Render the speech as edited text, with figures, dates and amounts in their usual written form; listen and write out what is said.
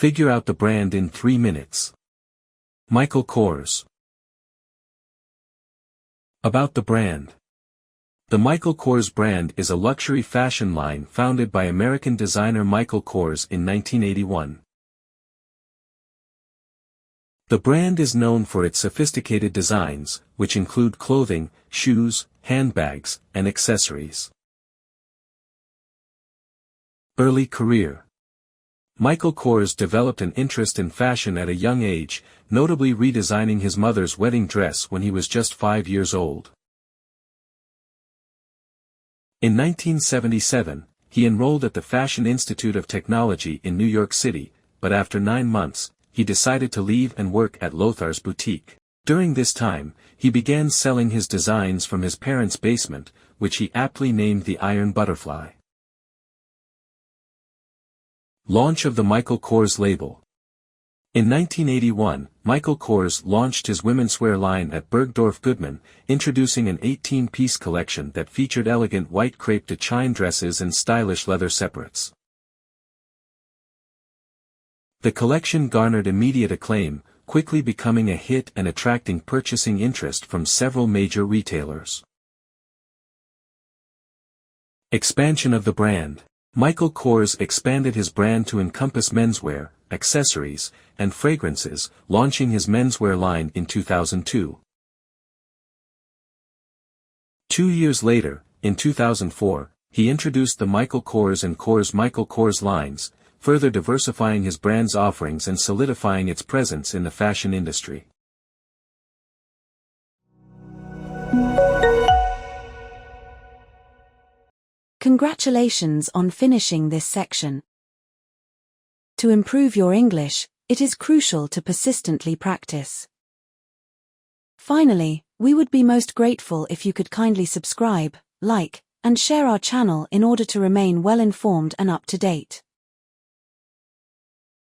Figure out the brand in 3 minutes. Michael Kors. About the brand. The Michael Kors brand is a luxury fashion line founded by American designer Michael Kors in 1981. The brand is known for its sophisticated designs, which include clothing, shoes, handbags, and accessories. Early career. Michael Kors developed an interest in fashion at a young age, notably redesigning his mother's wedding dress when he was just 5 years old. In 1977, he enrolled at the Fashion Institute of Technology in New York City, but after 9 months, he decided to leave and work at Lothar's boutique. During this time, he began selling his designs from his parents' basement, which he aptly named the Iron Butterfly. Launch of the Michael Kors label. In 1981, Michael Kors launched his womenswear line at Bergdorf Goodman, introducing an 18-piece collection that featured elegant white crepe de chine dresses and stylish leather separates. The collection garnered immediate acclaim, quickly becoming a hit and attracting purchasing interest from several major retailers. Expansion of the brand. Michael Kors expanded his brand to encompass menswear, accessories, and fragrances, launching his menswear line in 2002. 2 years later, in 2004, he introduced the Michael Kors and Kors Michael Kors lines, further diversifying his brand's offerings and solidifying its presence in the fashion industry. Congratulations on finishing this section. To improve your English, it is crucial to persistently practice. Finally, we would be most grateful if you could kindly subscribe, like, and share our channel in order to remain well informed and up to date.